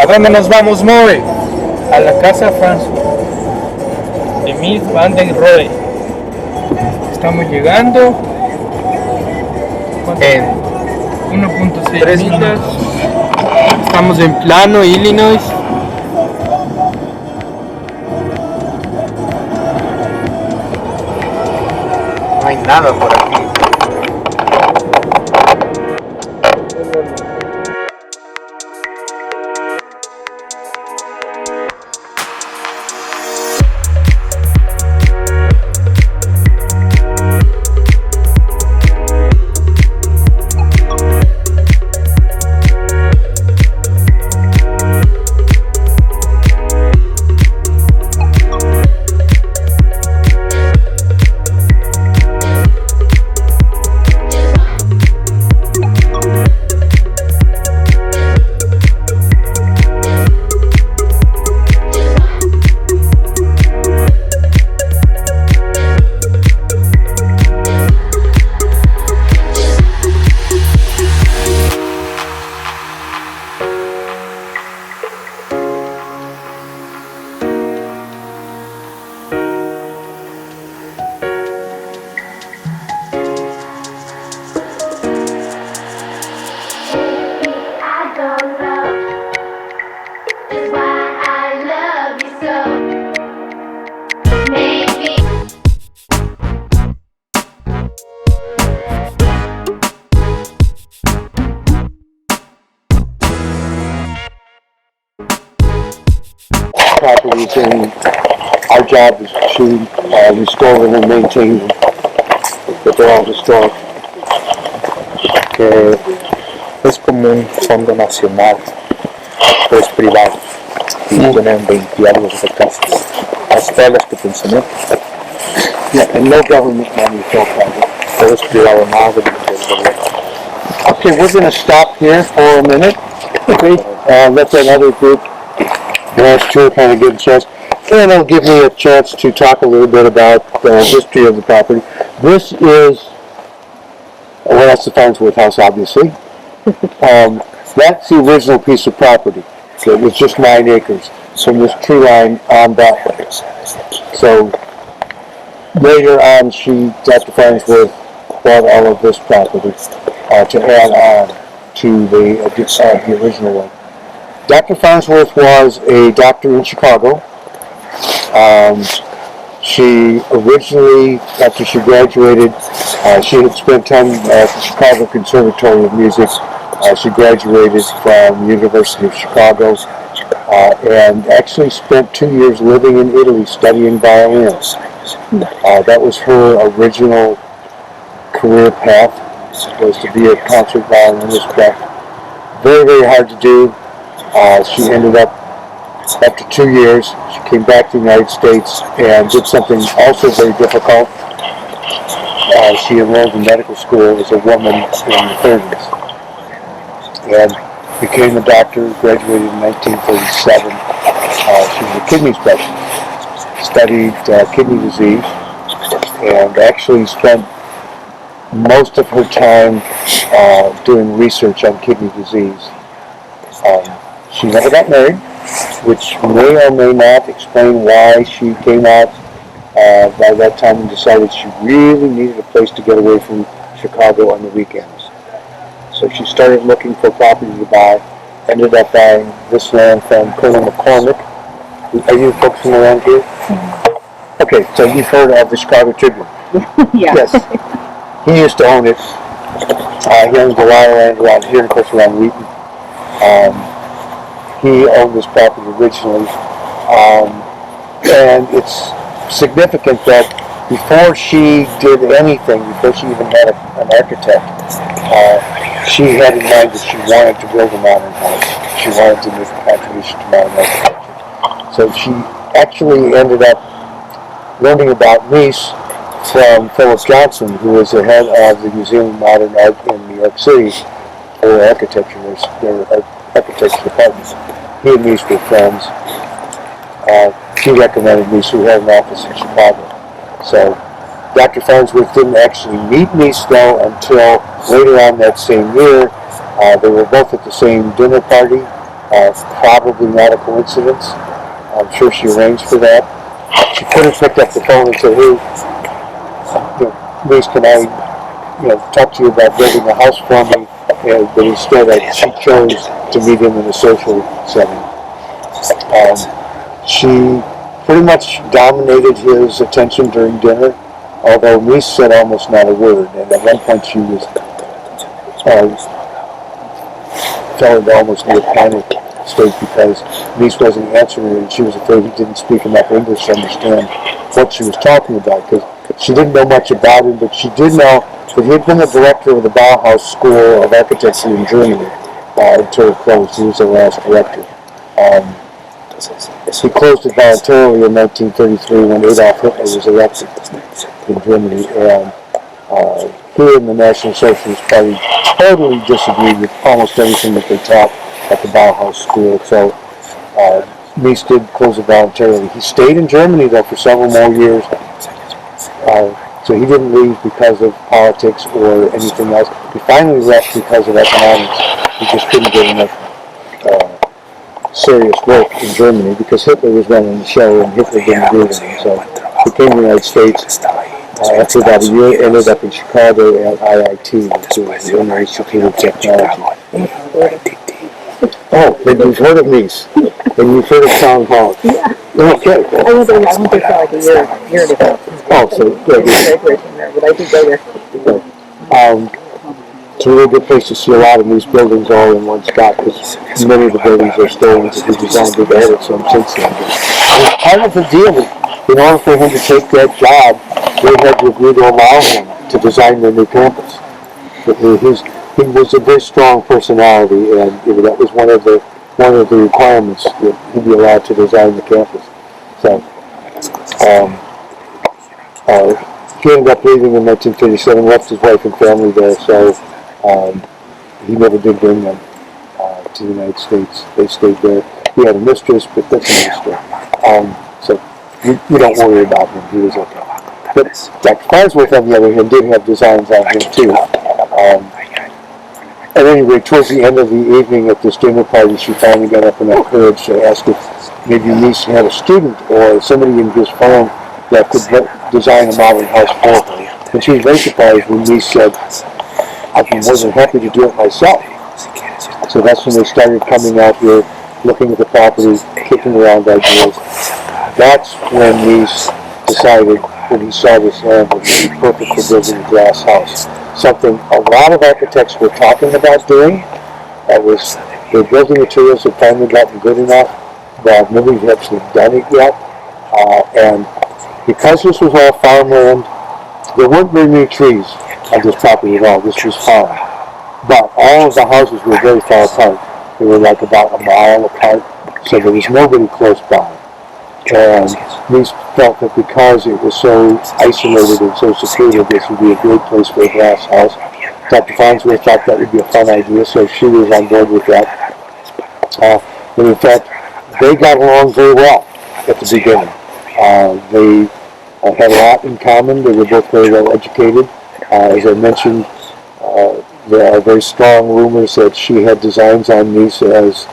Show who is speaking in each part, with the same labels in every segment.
Speaker 1: ¿A dónde nos vamos, Moe?
Speaker 2: A la Casa FRANSWORTH de Mes Van den Rohe. Estamos llegando
Speaker 1: En
Speaker 2: 1.6 millas. Estamos en Plano, Illinois.
Speaker 1: No hay nada por aquí.
Speaker 3: Properties, and our job is to restore them and maintain them, but they're all historic.
Speaker 1: Que es como un fondo nacional, pero es privado. Y tienen 20 algo de casas. Hasta todas las que mencioné.
Speaker 3: Yeah, and no government money is all private.
Speaker 1: Todo es privado, nada del gobierno.
Speaker 3: Okay, we're going to stop here for a minute. Okay, let that other group last tour kind of get a chance. And it'll give me a chance to talk a little bit about the history of the property. This is, well, that's the Farnsworth house, obviously. That's the original piece of property. So it was just 9 acres from this tree line on that way. So later on, Dr. Farnsworth bought all of this property to add on to the original one. Dr. Farnsworth was a doctor in Chicago. She originally, after she graduated, she had spent time at the Chicago Conservatory of Music. She graduated from the University of Chicago and actually spent 2 years living in Italy studying violin. That was her original career path, was to be a concert violinist, but very, very hard to do. She ended up, after 2 years, she came back to the United States and did something also very difficult. She enrolled in medical school as a woman in the 30s and became a doctor, graduated in 1937. She was a kidney specialist, studied kidney disease, and actually spent most of her time doing research on kidney disease. She never got married, which may or may not explain why she came out by that time and decided she really needed a place to get away from Chicago on the weekends. So she started looking for property to buy, ended up buying this land from Colonel McCormick. Are you folks from around here? Mm-hmm. Okay, so you've heard of the Chicago Tribune.
Speaker 4: Yeah.
Speaker 3: Yes. He used to own it. He owns a lot of land around here, of course, around Wheaton. He owned this property originally, and it's significant that before she did anything, before she even had an architect, she had in mind that she wanted to build a modern house. She wanted to make a contribution to modern architecture. So she actually ended up learning about Nice from Philip Johnson, who was the head of the Museum of Modern Art in New York City for architecture, their architecture departments. He and Nice were friends. He recommended Nice, who had an office in Chicago. So Dr. Farnsworth didn't actually meet Nice though until later on that same year. They were both at the same dinner party Probably not a coincidence. I'm sure she arranged for that. She could have picked up the phone and said, "Hey, Liz, can I, talk to you about building a house for me?" But instead, she chose to meet him in a social setting. She pretty much dominated his attention during dinner, although Mies said almost not a word. And at one point, she was fell into almost near panic state because Mies wasn't answering her, and she was afraid he didn't speak enough English to understand what she was talking about. Because she didn't know much about him, but she did know that he had been the director of the Bauhaus School of Architecture in Germany until it closed. He was the last director. He closed it voluntarily in 1933 when Adolf Hitler was elected in Germany, and he and the National Socialist Party totally disagreed with almost everything that they taught at the Bauhaus School. So Mies did close it voluntarily. He stayed in Germany though for several more years. So he didn't leave because of politics or anything else. He finally left because of economics. He just couldn't get enough serious work in Germany because Hitler was running the show and Hitler didn't agree with him. So he came to the United States. After about a year, ended up in Chicago at IIT, which is the Illinois Institute of Technology. Oh, maybe you've heard of Mies, and you've heard of Town Hall.
Speaker 4: Yeah.
Speaker 3: Okay.
Speaker 4: I went there for like a year and a half.
Speaker 3: Oh, so good.
Speaker 4: Graduation there, but I did go there.
Speaker 3: It's a really good place to see a lot of these buildings all in one spot because many of the buildings are still ones that we designed to edit some since then. And part of the deal is, in order for him to take that job, they had to agree to allow him to design their new campus. He was a very strong personality, and that was one of the requirements that he be allowed to design the campus. So he ended up leaving in 1937, left his wife and family there. So he never did bring them to the United States. They stayed there. He had a mistress, but that's another story. So we don't worry about him. He was okay. But Dr. Farnsworth, on the other hand, did have designs on him too. At any rate, towards the end of the evening at this dinner party, she finally got up enough courage to ask if maybe Mies had a student or somebody in his firm that could design a modern house for her. And she was very surprised when Mies said, "I'd be more than happy to do it myself." So that's when they started coming out here, looking at the property, kicking around ideas. That's when Mies decided, when he saw this land, it would be perfect for building a glass house. Something a lot of architects were talking about doing. Their building materials had finally gotten good enough, but nobody had actually done it yet. And because this was all farmland, there weren't very many trees on this property at all. This was farm. But all of the houses were very far apart. They were like about a mile apart, so there was nobody close by. And Mies felt that because it was so isolated and so secluded, this would be a great place for a glass house. Dr. Farnsworth thought that would be a fun idea, so she was on board with that. And in fact, they got along very well at the beginning. They had a lot in common. They were both very well educated. As I mentioned, there are very strong rumors that she had designs on Mies as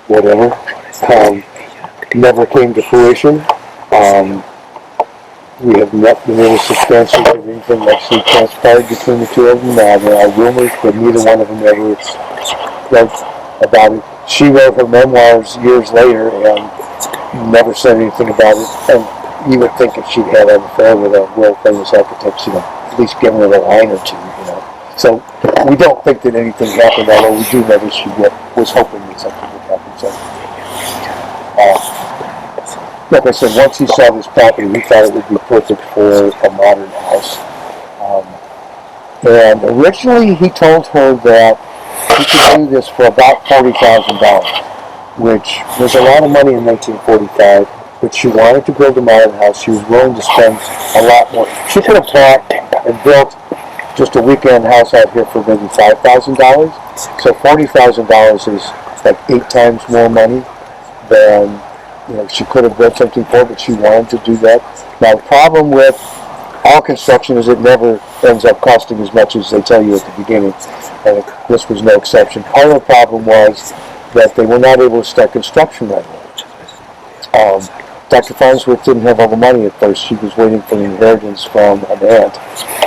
Speaker 3: whatever. Never came to fruition. We have not been able to substantiate anything actually transpired between the two of them. There are rumors, but neither one of them ever wrote about it. She wrote her memoirs years later and never said anything about it. And you would think if she'd had an affair with a world-famous architect, at least given her a line or two, So we don't think that anything happened, although we do know that she was hoping that something would happen. So, like I said, once he saw this property, he thought it would be perfect for a modern house. And originally he told her that he could do this for about $40,000, which was a lot of money in 1945, but she wanted to build a modern house. She was willing to spend a lot more. She could have bought and built just a weekend house out here for maybe $5,000. So $40,000 is like 8 times more money than she could have built something for, but she wanted to do that. Now the problem with all construction is it never ends up costing as much as they tell you at the beginning, and this was no exception. Part of the problem was that they were not able to start construction right away. Dr. Farnsworth didn't have all the money at first. She was waiting for an inheritance from an aunt.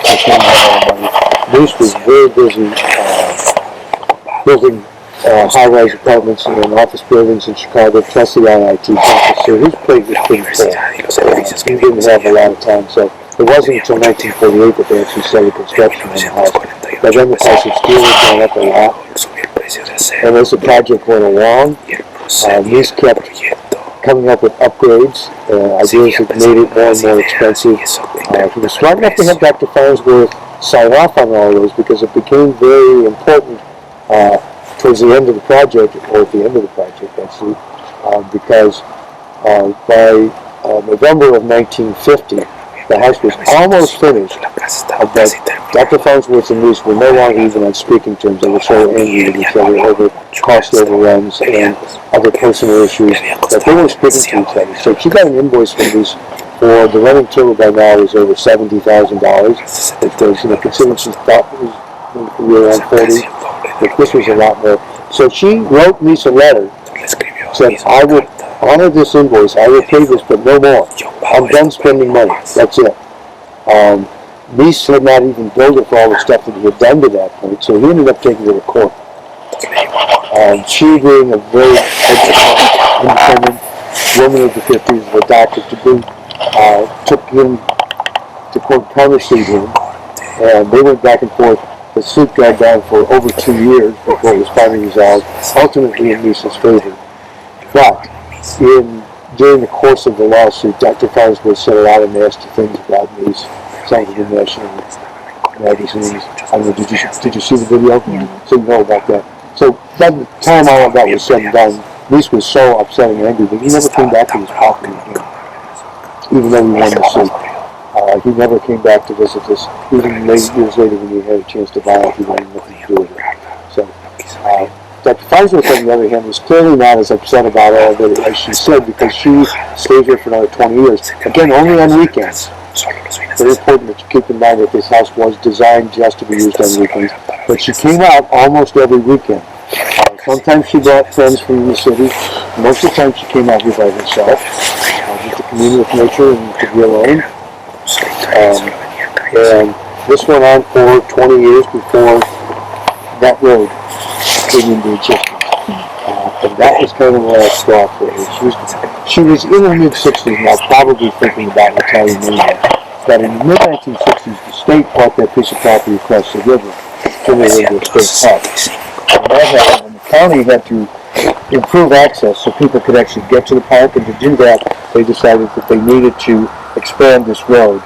Speaker 3: So she didn't have all the money. Mies was very busy building high-rise apartments and office buildings in Chicago, plus the IIT campus. So his plate was pretty full. He didn't have a lot of time. So it wasn't until 1948 that they actually started construction on the house. But then the price of steel had gone up a lot. And as the project went along, Mies kept coming up with upgrades, ideas that made it more and more expensive. He was smart enough to have Dr. Farnsworth sign off on all of those because it became very important towards the end of the project, or at the end of the project actually, because by November of 1950, the house was almost finished, but Dr. Farnsworth and Mies were no longer even on speaking terms. They were so angry with each other over cost overruns and other personal issues that they were speaking to each other. So she got an invoice from Mies for the running total by now was over $70,000, which was, considering she thought it was around 40, but this was a lot more. So she wrote Mies a letter, said, I will honor this invoice, I will pay this, but no more. I'm done spending money. That's it. Mies had not even billed her for all the stuff that he had done to that point, so he ended up taking her to court. She, being a very independent woman of the 50s, a doctor to boot, took him to court, countersued him, and they went back and forth. The suit dragged on for over 2 years before it was finally resolved, ultimately in Mies's favor. But during the course of the lawsuit, Dr. Farnsworth said a lot of nasty things about Mies. Some of the national magazines. I don't know, did you see the video? Yeah. So you know about that. So by the time all of that was said and done, Mies was so upset and angry that he never came back to his property again, even though he won the suit. He never came back to visit this. Even years later when he had a chance to buy it, he wanted nothing to do with it. So, Dr. Farnsworth, on the other hand, was clearly not as upset about all of it as she said, because she stayed here for another 20 years. Again, only on weekends. Very important that you keep in mind that this house was designed just to be used on weekends. But she came out almost every weekend. Sometimes she brought friends from the city. Most of the time she came out here by herself, just to commune with nature and to be alone. And this went on for 20 years before that road came into existence. And that was kind of the last straw for her. She was in her mid-60s now, probably thinking about retiring anyway. But in the mid-1960s, the state bought that piece of property across the river, turned it into a state park. And the county had to improve access so people could actually get to the park, and to do that, they decided that they needed to expand this road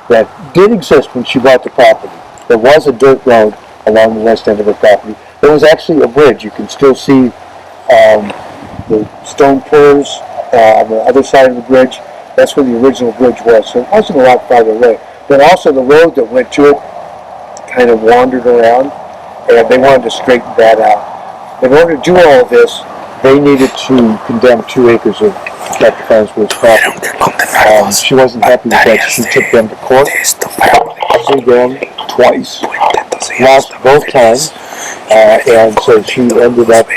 Speaker 3: that did exist when she bought the property. There was a dirt road along the west end of the property. There was actually a bridge. You can still see the stone pillars on the other side of the bridge. That's where the original bridge was, so it wasn't a lot farther away. But also the road that went to it kind of wandered around, and they wanted to straighten that out. In order to do all of this, they needed to condemn 2 acres of Dr. Farnsworth's property. She wasn't happy with that. She took them to court, sued them twice, lost both times, and so she ended up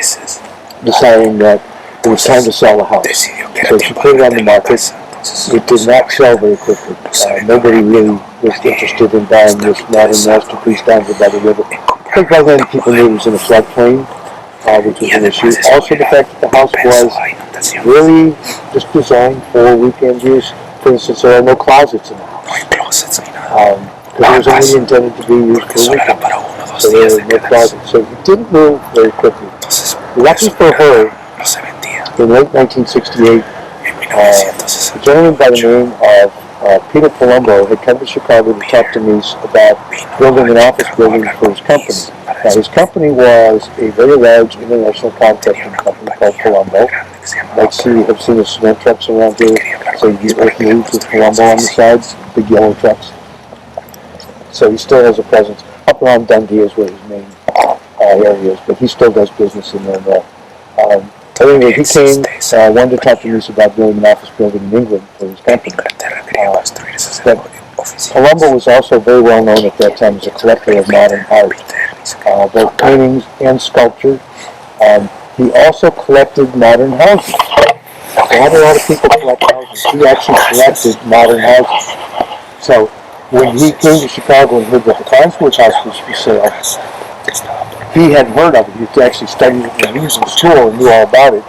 Speaker 3: deciding that it was time to sell the house. So she put it on the market. It did not sell very quickly. Nobody really was interested in buying this modern masterpiece down here by the river. I think by then people knew it was in a floodplain, which was an issue. Also the fact that the house was really just designed for weekend use. For instance, there are no closets in the house. Because it was only intended to be used for weekends. So there were no closets. So it didn't move very quickly. Lucky for her, in late 1968, a gentleman by the name of Peter Palumbo had come to Chicago to talk to Mies about building an office building for his company. Now, his company was a very large international contracting company called Palumbo. You might have seen the cement trucks around here, so you earth moves with Palumbo on the sides, big yellow trucks. So he still has a presence. Up around Dundee is where his main area is, but he still does business in there. Anyway, he came, wanted to talk to Mies about building an office building in England for his company. But Palumbo was also very well known at that time as a collector of modern art, both paintings and sculpture. He also collected modern houses. Not a lot of people collect houses. He actually collected modern houses. So when he came to Chicago and heard that the Farnsworth house was for sale, he hadn't heard of it. He actually studied it when he was in school and knew all about it.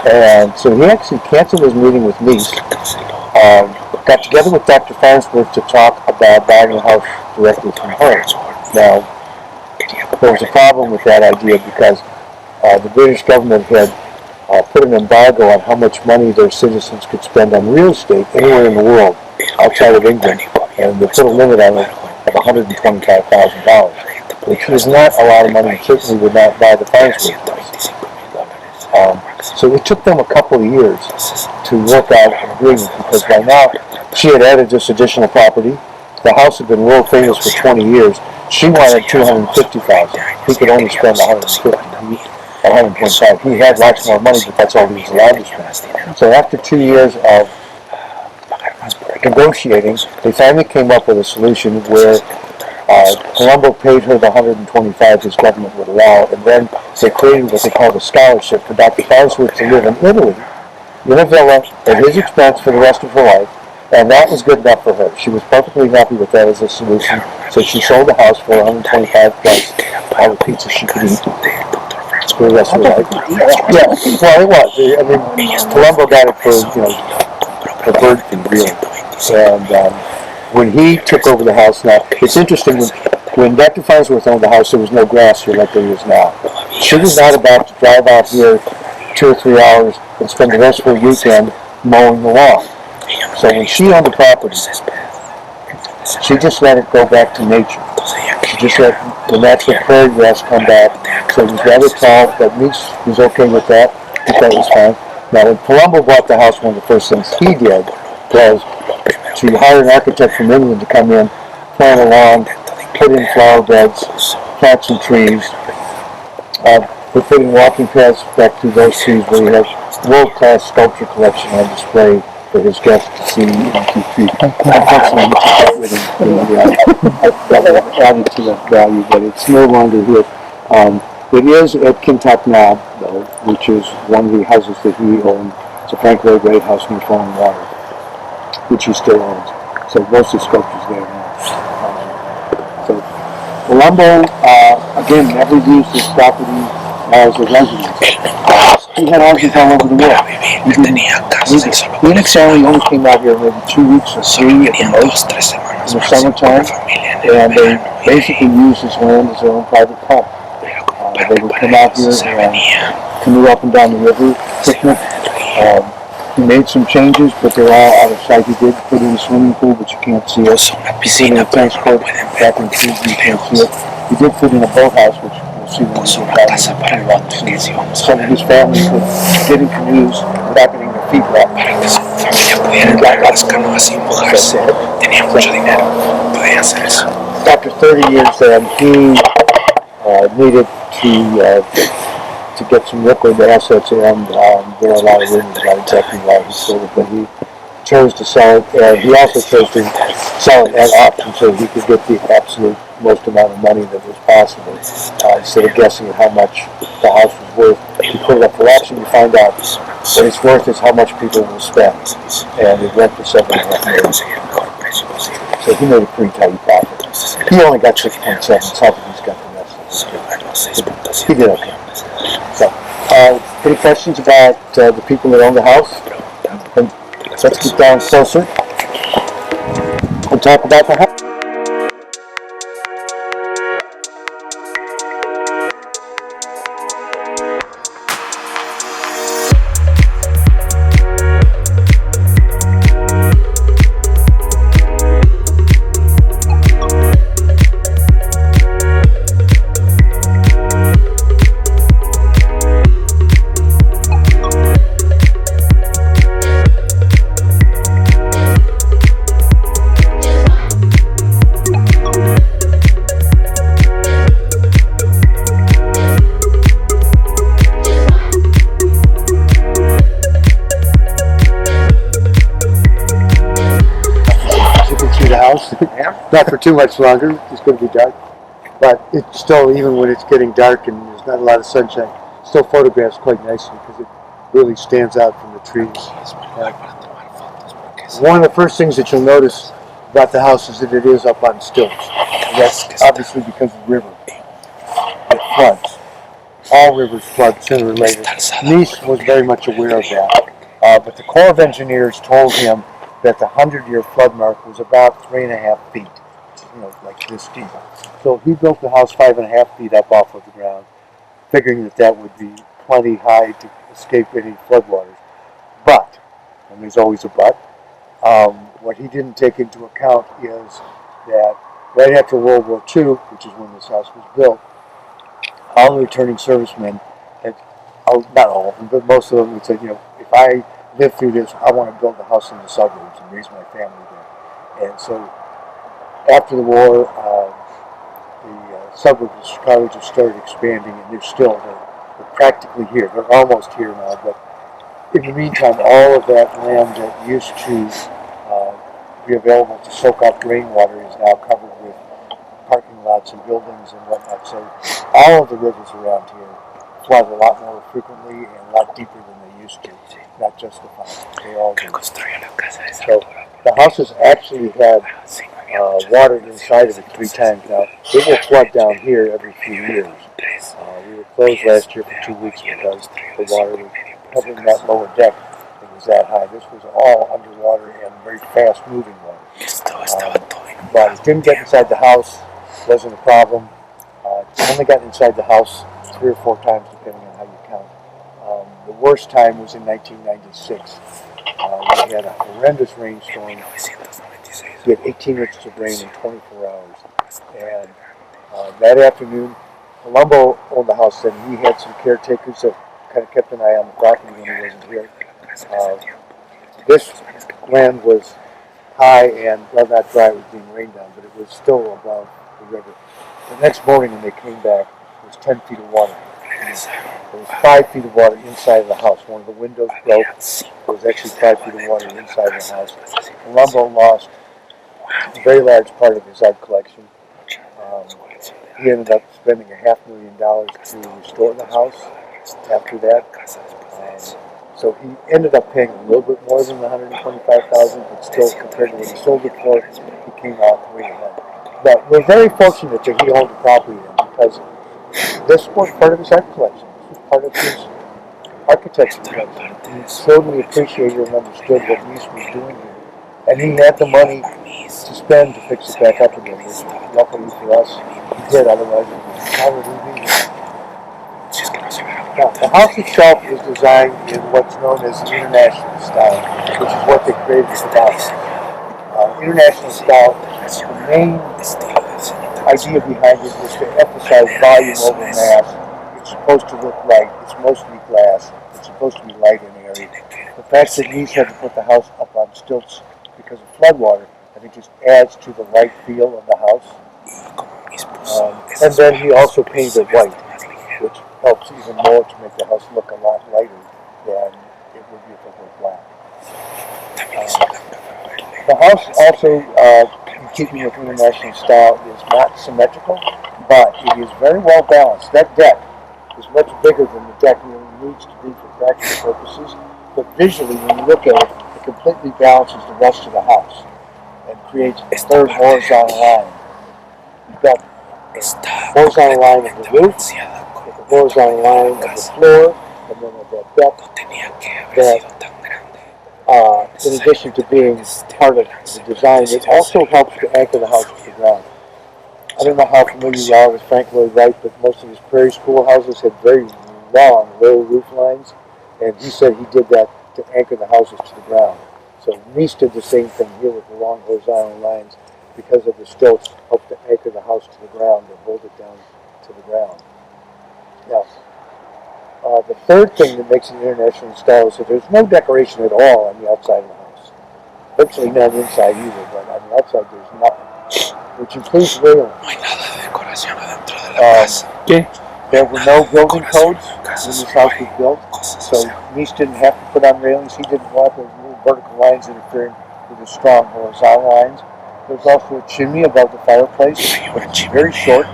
Speaker 3: And so he actually canceled his meeting with me, got together with Dr. Farnsworth to talk about buying a house directly from her. Now, there was a problem with that idea because the British government had put an embargo on how much money their citizens could spend on real estate anywhere in the world outside of England, and they put a limit on it of $125,000, which was not a lot of money, and certainly would not buy the Farnsworth house. So it took them a couple of years to work out an agreement, because by now she had added this additional property. The house had been world famous for 20 years. She wanted $250,000. He could only spend $125,000. He had lots more money, but that's all he was allowed to spend. So after 2 years of negotiating, they finally came up with a solution where Colombo paid her the $125,000 his government would allow, and then they created what they called a scholarship for Dr. Farnsworth to live in Italy in a villa at his expense for the rest of her life, and that was good enough for her. She was perfectly happy with that as a solution, so she sold the house for $125,000 plus all the pizza she could eat for the rest of her life. Yeah, well, it was. I mean, Colombo got it for, for bird food, really. And when he took over the house, now, it's interesting, when Dr. Farnsworth owned the house, there was no grass here like there is now. She was not about to drive out here 2 or 3 hours and spend the rest of her weekend mowing the lawn. So when she owned the property, she just let it go back to nature. She just let the natural prairie grass come back. So it was rather tall, but Meeks was okay with that. He thought it was fine. Now when Colombo bought the house, one of the first things he did was to hire an architect from England to come in, plant a lawn, put in flower beds, plant some trees. We're putting walking paths back through those trees, where he has world-class sculpture collection on display for his guests to see and to treat. Unfortunately, added to that value, but it's no longer here. It is at Kintuck Knob, though, which is one of the houses that he owned. It's a Frank Lloyd Wright house near Falling Water, which he still owns. So most of the sculptures there now. So Colombo, again, never used his property as a residence. He had houses all over the world. Phoenix only came out here maybe 2 weeks or 3 at the most in the summertime, and they basically used his land as their own private home. They would come out here and canoe up and down the river, picnic. He made some changes, but they're all out of sight. He did put in a swimming pool, but you can't see it. He put in a tennis court back in the trees, you can't see it. He did put in a boathouse, which we'll see when we get down there. Some of his family could get in canoes without getting their feet wet. After 30 years then, he needed to get some liquid assets, and there are a lot of rumors about exactly why he sold it, but he chose to sell it, and he also chose to sell it at auction so he could get the absolute most amount of money that was possible. Instead of guessing at how much the house was worth, he put it up for auction to find out what it's worth is how much people will spend, and it went for $7.5 million. So he made a pretty tidy profit. He only got 6.7, Sotheby's got the rest of it. He did okay. So, any questions about the people that own the house? And let's get down closer and talk about the house. Not for too much longer, it's going to be dark. But it's still, even when it's getting dark and there's not a lot of sunshine, still photographs quite nicely because it really stands out from the trees. One of the first things that you'll notice about the house is that it is up on stilts. And that's obviously because of the river. It floods. All rivers flood sooner or later. Mes was very much aware of that. But the Corps of Engineers told him that the 100-year flood mark was about 3.5 feet, like this deep. So he built the house 5.5 feet up off of the ground, figuring that that would be plenty high to escape any floodwaters. But, and there's always a but, what he didn't take into account is that right after World War II, which is when this house was built, all the returning servicemen had, not all of them, but most of them had said, if I live through this, I want to build a house in the suburbs and raise my family there. And so after the war, the suburbs of Chicago just started expanding, and they're practically here. They're almost here now, but in the meantime, all of that land that used to be available to soak up rainwater is now covered with parking lots and buildings and whatnot. So all of the rivers around here flood a lot more frequently and a lot deeper than they used to. Not just the farm. They all do. So the house has actually had water inside of it 3 times now. It will flood down here every few years. We were closed last year for 2 weeks because the water was covering that lower deck. It was that high. This was all underwater and very fast moving water. But it didn't get inside the house. Wasn't a problem. It only got inside the house 3 or 4 times depending on how you count. The worst time was in 1996. We had a horrendous rainstorm. We had 18 inches of rain in 24 hours. And that afternoon, Colombo owned the house then. He had some caretakers that kind of kept an eye on the property when he wasn't here. This land was high and, well, not dry, it was being rained on, but it was still above the river. The next morning when they came back, there was 10 feet of water. There was 5 feet of water inside of the house. One of the windows broke. There was actually 5 feet of water inside the house. Colombo lost a very large part of his art collection. He ended up spending $500,000 to restore the house after that. So he ended up paying a little bit more than the $125,000, but still compared to what he sold it for, he came out way ahead. But we're very fortunate that he owned the property then, because this was part of his art collection. This was part of his architecture collection. He totally appreciated and understood what Mes was doing here. And he had the money to spend to fix it back up again, which luckily for us, he did, otherwise it would probably be here. Now, the house itself is designed in what's known as the international style, which is what they created for the house. International style, the main idea behind it is to emphasize volume over mass. It's supposed to look light. It's mostly glass. It's supposed to be light and airy. The fact that Mes had to put the house up on stilts because of floodwater, I think just adds to the light feel of the house. And then he also painted white, which helps even more to make the house look a lot lighter than it would be if it were black. The house also, in keeping with international style, is not symmetrical, but it is very well balanced. That deck is much bigger than the deck really needs to be for practical purposes, but visually, when you look at it, it completely balances the rest of the house and creates a third horizontal line. You've got the horizontal line of the roof, the horizontal line of the floor, and then of that deck, that in addition to being part of the design, it also helps to anchor the house to the ground. I don't know how familiar you are with Frank Lloyd Wright, but most of his prairie school houses had very long, low roof lines, and he said he did that to anchor the houses to the ground. So Mes did the same thing here with the long horizontal lines because of the stilts help to anchor the house to the ground and hold it down to the ground. Now, the third thing that makes it international style is that there's no decoration at all on the outside of the house. Virtually none inside either, but on the outside there's nothing, which includes railing. There were no building codes when this house was built, so Mes didn't have to put on railings. He didn't want those little vertical lines interfering with the strong horizontal lines. There's also a chimney above the fireplace, but it's very short,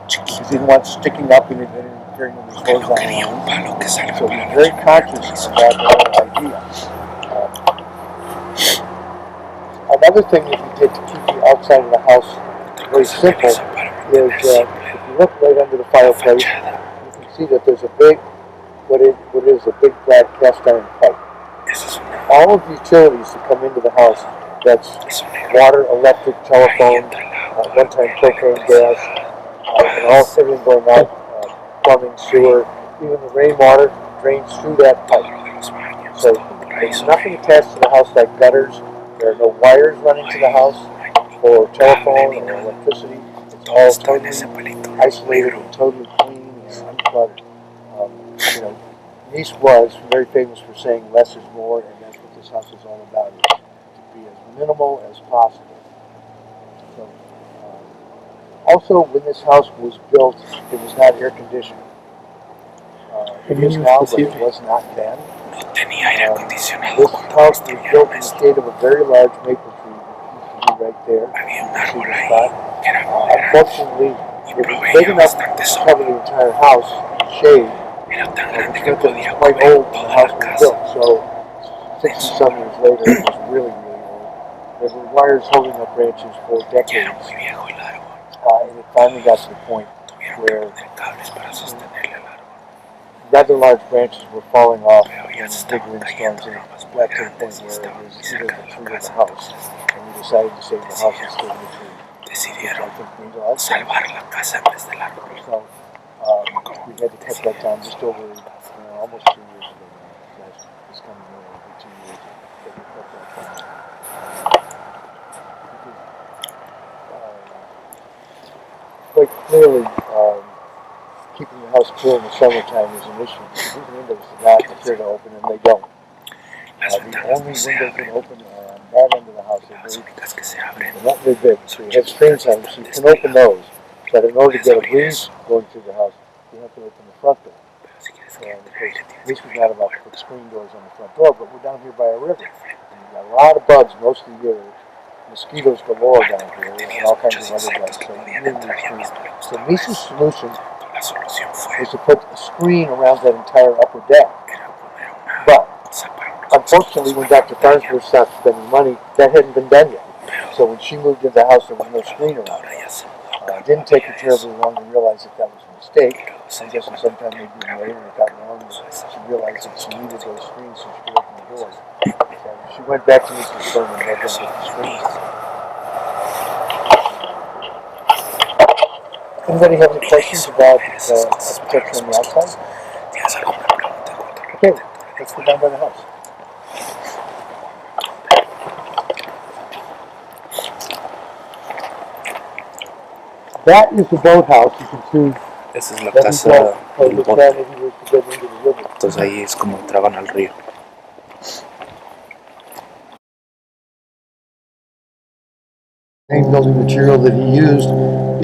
Speaker 3: because he didn't want sticking up and carrying these horizontal lines. So he's very conscious about that idea. Another thing that we did to keep the outside of the house very simple is if you look right under the fireplace, you can see that there's a big, what is a big black cast iron pipe. All of the utilities that come into the house, that's water, electric, telephone, one time propane, gas, and everything going out, plumbing, sewer, even the rainwater drains through that pipe. So there's nothing attached to the house like gutters. There are no wires running to the house for telephone or electricity. It's all totally isolated and totally clean and uncluttered. Nice was very famous for saying less is more, and that's what this house is all about, is to be as minimal as possible. So, also, when this house was built, it was not air conditioned. It is now, but it was not then. This house was built in the shade of a very large maple tree that used to be right there. You see the spot. Unfortunately, it was big enough to cover the entire house in shade, which meant that it was quite old when the house was built. So 60-some years later, it was really, really old. There were wires holding up branches for decades. And it finally got to the point where rather large branches were falling off in big windstorms, and it got to the point where it was either the tree or the house. And we decided to save the house instead of the tree.
Speaker 5: Decidieron salvar la casa en vez del árbol.
Speaker 3: So we had to cut that down just over almost 2 years ago. This coming year, over 2 years that we cut that down. Quite clearly, keeping the house cool in the summertime is an issue because these windows do not appear to open, and they don't. The only windows that open are on that end of the house. They're not very big, so you have screens on them, so you can open those. But in order to get a breeze going through the house, you have to open the front door. And of course, at least we're not about to put screen doors on the front door, but we're down here by a river. And we've got a lot of bugs most of the year. Mosquitoes galore down here, and all kinds of other bugs. So Misa's solution was to put a screen around that entire upper deck. But unfortunately, when Dr. Farnsworth stopped spending money, that hadn't been done yet. So when she moved into the house, there was no screen around it. It didn't take her terribly long to realize that that was a mistake. I guess at some time maybe later it got wrong, but she realized that she needed those screens so she could open the doors. So she went back to Mrs. Stern and had them with the screens. Anybody have any questions about the architecture on the outside? Okay, let's go down by the house. That is the boathouse. You can see.
Speaker 5: Esa es la casa del bote. Entonces ahí es como entraban al río.
Speaker 3: The main building material that he used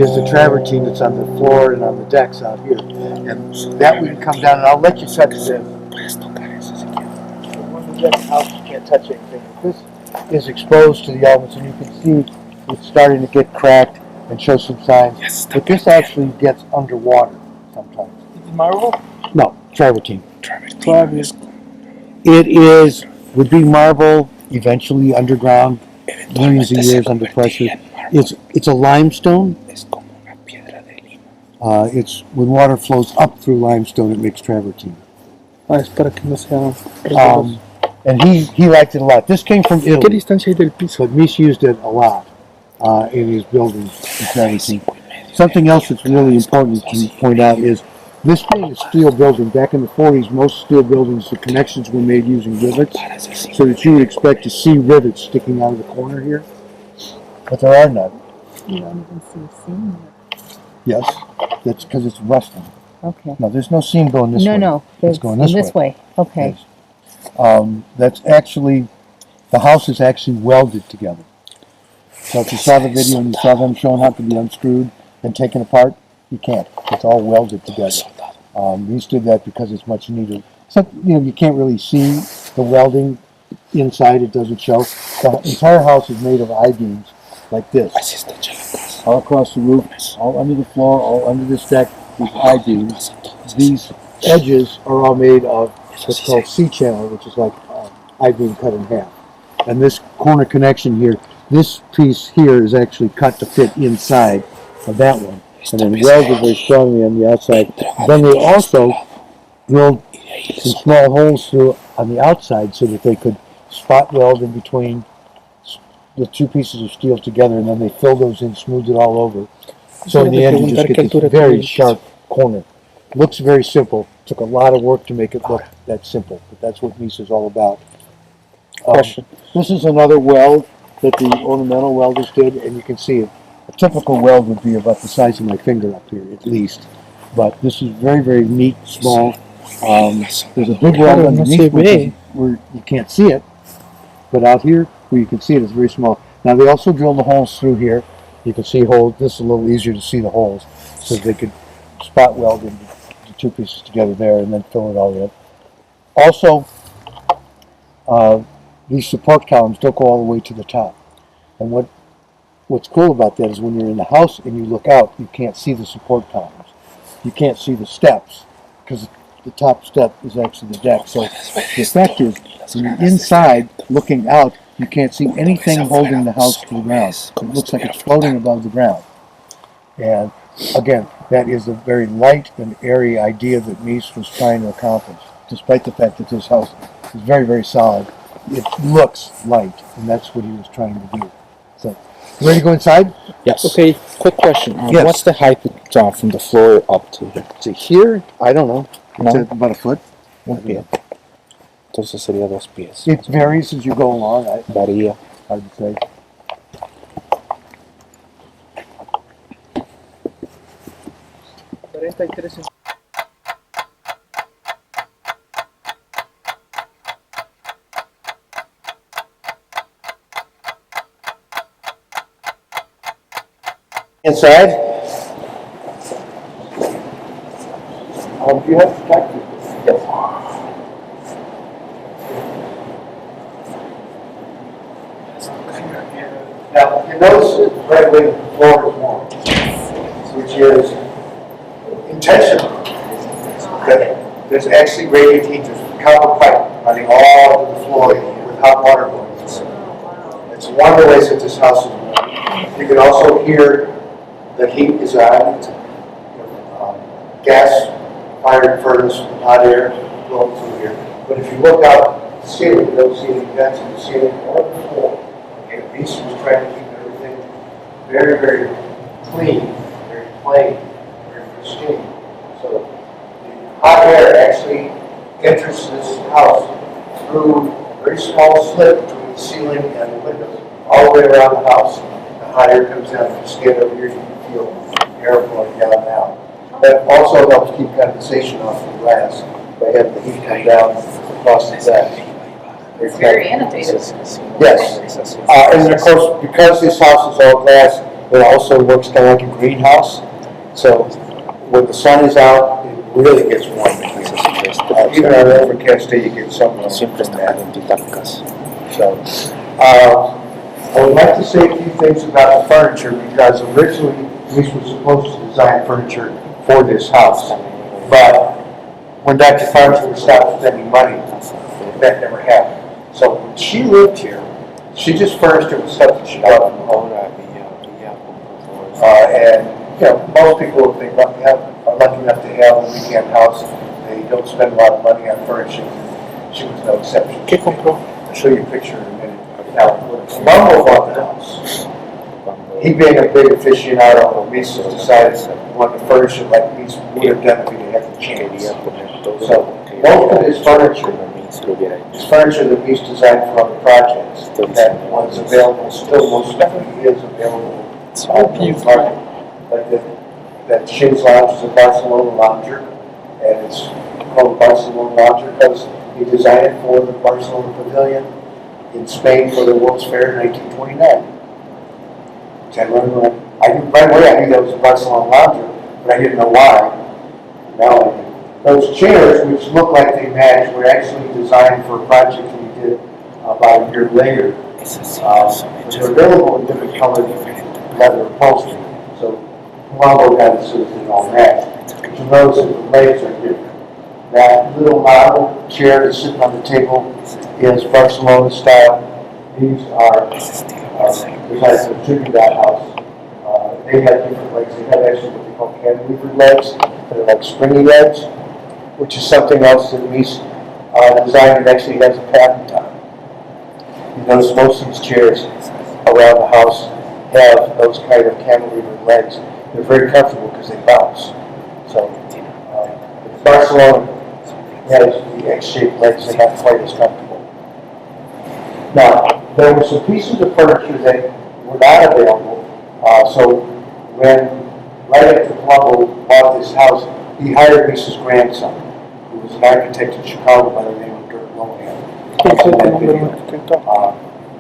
Speaker 3: is the travertine that's on the floor and on the decks out here. And that we can come down, and I'll let you touch this. When we get the house, you can't touch anything. This is exposed to the elements, and you can see it's starting to get cracked and show some signs. But this actually gets underwater sometimes.
Speaker 2: Is it marble?
Speaker 3: No, travertine. It would be marble, eventually underground, millions of years under pressure. It's a limestone. It's when water flows up through limestone, it makes travertine.
Speaker 2: Es para que no sea
Speaker 3: And he liked it a lot. This came from
Speaker 2: ¿Qué
Speaker 3: Italy,
Speaker 2: distancia hay del piso?
Speaker 3: but Mies used it a lot in his buildings and travertine. Something else that's really important to point out is this being a steel building. Back in the 40s, most steel buildings, the connections were made using rivets, so that you would expect to see rivets sticking out of the corner here, but there are none.
Speaker 6: You don't even see a seam.
Speaker 3: Yes, that's because it's rusting.
Speaker 6: Okay.
Speaker 3: No, there's no seam going this way.
Speaker 6: No,
Speaker 3: It's going this way.
Speaker 6: Okay.
Speaker 3: Yes. That's actually, the house is actually welded together. So if you saw the video and you saw them showing how to be unscrewed and taken apart, you can't. It's all welded together. These did that because it's much needed. So, you can't really see the welding inside. It doesn't show. The entire house is made of I-beams like this. All across the roof, all under the floor, all under this deck. these I-beams. These edges are all made of what's called C-channel, which is like I-beam cut in half. And this corner connection here, this piece here is actually cut to fit inside of that one, and then welded very strongly on the outside. Then they also drilled some small holes through on the outside so that they could spot weld in between the two pieces of steel together, and then they filled those in, smoothed it all over. So in the end, you just get this very sharp corner. Looks very simple. Took a lot of work to make it look that simple, but that's what Mes is all about.
Speaker 2: Question.
Speaker 3: This is another weld that the ornamental welders did, and you can see it. A typical weld would be about the size of my finger up here, at least. But this is very, very neat, small. There's a big weld underneath where you can't see it, but out here where you can see it, it's very small. Now they also drilled the holes through here. You can see holes. This is a little easier to see the holes, so they could spot weld the two pieces together there and then fill it all in. Also, these support columns don't go all the way to the top. And what's cool about that is when you're in the house and you look out, you can't see the support columns. You can't see the steps because the top step is actually the deck. So the effect is when you're inside looking out, you can't see anything holding the house to the ground. It looks like it's floating above the ground. And again, that is a very light and airy idea that Mes was trying to accomplish, despite the fact that this house is very, very solid. It looks light, and that's what he was trying to do. So, ready to go inside?
Speaker 1: Yes.
Speaker 2: Okay, quick question.
Speaker 3: Yes.
Speaker 1: What's the height from the floor up to here?
Speaker 3: To here, I don't know.
Speaker 1: No.
Speaker 3: It's about a foot.
Speaker 1: Un pie. Entonces sería 2 pies.
Speaker 3: It varies as you go along,
Speaker 1: Varía.
Speaker 3: I would say. Inside, do you have to talk to? Yes. Now, you notice right away the floor is warm, which is intentional. Okay? There's actually radiant heat. There's copper pipe running all over the floor with hot water going through. It's one of the ways that this house is warm. You can also hear the heat is on. It's gas-fired furnace, hot air blowing through here. But if you look out the ceiling, you don't see any vents in the ceiling or the floor. Okay, Mes was trying to keep everything very, very clean, very plain, very pristine. So the hot air actually enters this house through a very small slit between the ceiling and the windows, all the way around the house. The hot air comes down. If you stand over here, you can feel air flowing down now. That also helps keep condensation off the glass by having the heat come down across the glass.
Speaker 6: It's very innovative.
Speaker 3: Yes. And then of course, because this house is all glass, it also works kind of like a greenhouse. So when the sun is out, it really gets warm. Even on an overcast day, you get something from that. So, I would like to say a few things about the furniture because originally Mes was supposed to design furniture for this house. But when Dr. Farnsworth stopped spending money, that never happened. So when she lived here, she just furnished it with stuff that she got from home. And most people, if they are lucky enough to have a weekend house, they don't spend a lot of money on furnishing. She was no exception. I'll show you a picture in a minute. Now, when Mumbo bought the house, he being a big aficionado, Mes decided he wanted to furnish it like Mes would have done if he didn't have the chance. So most of his furniture that Mes designed for other projects that was available, still most definitely is available on the market. Like that Shin's Lounge is a Barcelona lounger, and it's called Barcelona lounger because he designed it for the Barcelona Pavilion in Spain for the World's Fair in 1929. Right away I knew that was a Barcelona lounger, but I didn't know why. Now I do. Those chairs, which look like they match, were actually designed for a project we did about a year later. They're available in different colored leather upholstery. So Mambo got it so that they all match. you'll notice that the legs are different. That little model chair that's sitting on the table is Barcelona style. These are designed to tribute that house. They have different legs. They have actually what they call cantilever legs. They're like springy legs, which is something else that Mies designed and actually has a patent on. You notice most of these chairs around the house have those kind of cantilever legs. They're very comfortable because they bounce. So Barcelona has the X-shaped legs. They're not quite as comfortable. Now, there were some pieces of furniture that were not available. So when right after Colombo bought this house, he hired Mies's grandson, who was an architect in Chicago by the name of Dirk Lohan.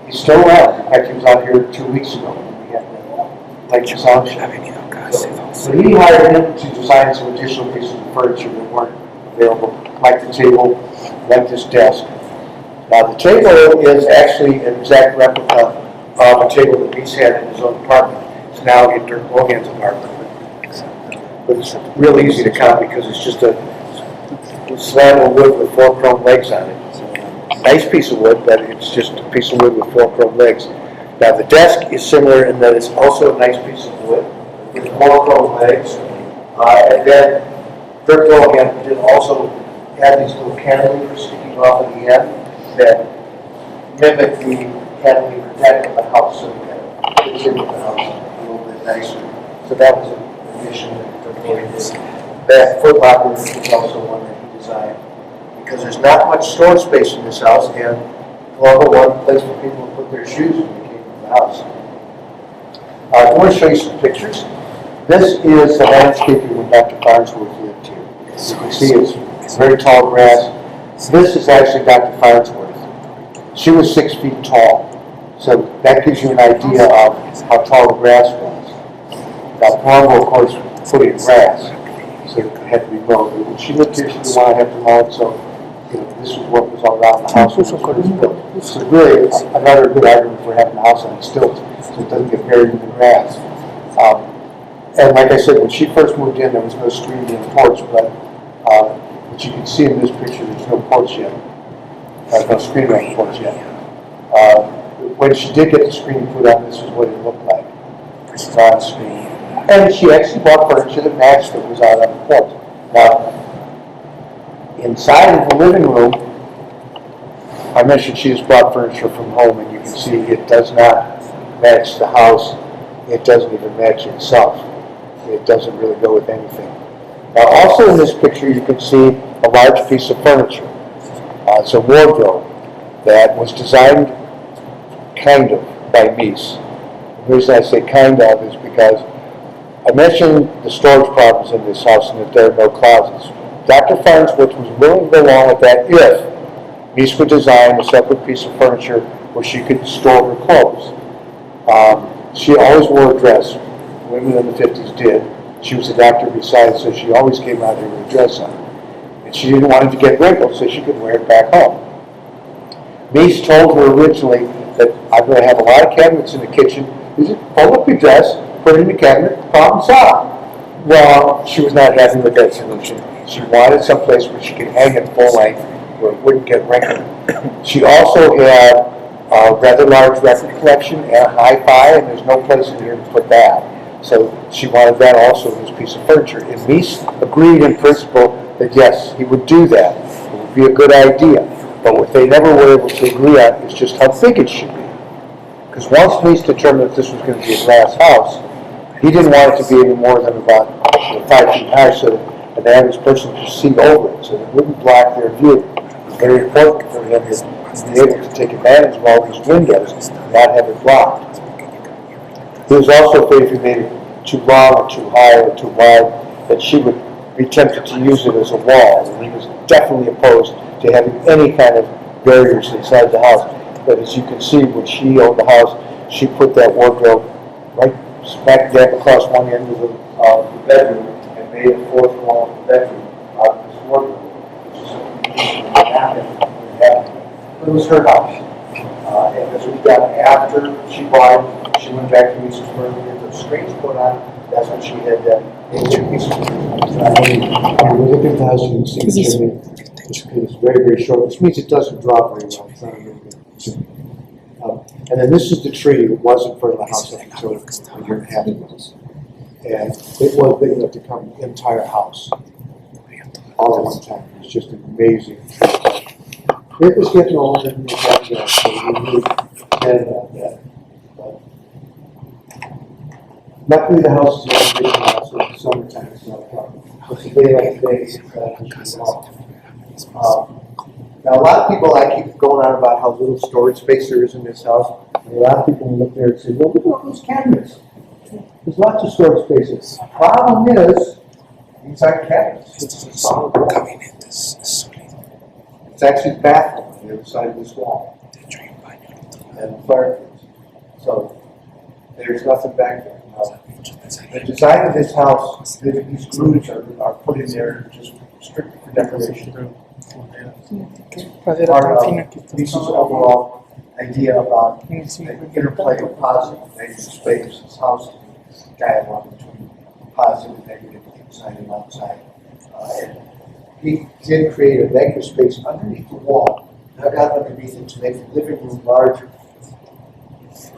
Speaker 3: He's still around. In fact, he was out here 2 weeks ago when we had the Lake Sound show. So he hired him to design some additional pieces of furniture that weren't available, like the table, like this desk. Now the table is actually an exact replica of a table that Mies had in his own apartment. It's now in Dirk Lohan's apartment. But it's real easy to copy because it's just a slab of wood with 4 chrome legs on it. Nice piece of wood, but it's just a piece of wood with 4 chrome legs. Now the desk is similar in that it's also a nice piece of wood with 4 chrome legs. And then Dirk Lohan did also have these little cantilevers sticking off at the end that mimic the cantilever deck of the house, so that fits into the house a little bit nicer. So that was an addition that Dirk Lohan did. That foot locker is also one that he designed, because there's not much storage space in this house, and Colombo wanted a place for people to put their shoes when they came to the house. I want to show you some pictures. This is the landscaping when Dr. Farnsworth lived here. As you can see, it's very tall grass. This is actually Dr. Farnsworth. She was 6 feet tall, so that gives you an idea of how tall the grass was. Now, Colombo, of course, put in grass, so it had to be mowed. When she lived here, she didn't want to have to mow it, so this was what was all around the house when it was built. So really, another good argument for having the house on stilts, so it doesn't get buried in the grass. And like I said, when she first moved in, there was no screened-in porch, but you can see in this picture, there's no porch yet. No screen on the porch yet. When she did get the screen put on, this is what it looked like. This is on screen. And she actually bought furniture that matched that was out on the porch. Now, inside of the living room, I mentioned she has brought furniture from home, and you can see it does not match the house. It doesn't even match itself. It doesn't really go with anything. Now, also in this picture, you can see a large piece of furniture. It's a wardrobe that was designed kind of by Mies. The reason I say kind of is because I mentioned the storage problems in this house and that there are no closets. Dr. Farnsworth was willing to go along with that if Mies would design a separate piece of furniture where she could store her clothes. She always wore a dress. Women in the 50s did. She was a doctor besides, so she always came out here with a dress on. And she didn't want it to get wrinkled, so she could wear it back home. Mies told her originally that I'm going to have a lot of cabinets in the kitchen. You just pull up your dress, put it in the cabinet, problem solved. Well, she was not happy with that solution. She wanted someplace where she could hang it full length, where it wouldn't get wrinkled. She also had a rather large record collection and a hi-fi, and there's no place in here to put that. So she wanted that also in this piece of furniture. And Mies agreed in principle that yes, he would do that. It would be a good idea. But what they never were able to agree on is just how big it should be. Because once Mies determined that this was going to be a glass house, he didn't want it to be any more than about 5 feet high so that an average person could see over it, so that it wouldn't block their view. It was very important for him to be able to take advantage of all these windows and not have it blocked. He was also afraid if he made it too long or too high or too wide that she would be tempted to use it as a wall. And he was definitely opposed to having any kind of barriers inside the house. But as you can see, when she owned the house, she put that wardrobe right smack dab across one end of the bedroom and made a 4th wall of the bedroom out of this wardrobe, which is something that happened. It was her house. And as we got after she bought it, she went back to Mies's room to get the screens put on. That's when she had that major piece of when you look at the house, you can see the chimney. It's very, very short, which means it doesn't drop very well. It's not a really good chimney. And then this is the tree that was in front of the house up until a year and a half ago. And it was big enough to cover the entire house all at one time. It's just an amazing tree. It was getting older than the backyard, so we really cared about that. Luckily, the house is in the house, so in the summertime it's not a problem. But today, like today, it's now, a lot of people, I keep going on about how little storage space there is in this house. And a lot of people look there and say, well, look at all those cabinets. There's lots of storage spaces. The problem is, these aren't cabinets. It's a solid wall. It's actually a bathroom on the other side of this wall. And the fireplace. So, there's nothing back there. The design of this house, these grooves are put in there just strictly for decoration. Part of Lisa's overall idea about the interplay of positive and negative space. This house is a dialogue between positive and negative inside and outside. And he did create a negative space underneath the wall, dug out underneath it to make the living room larger.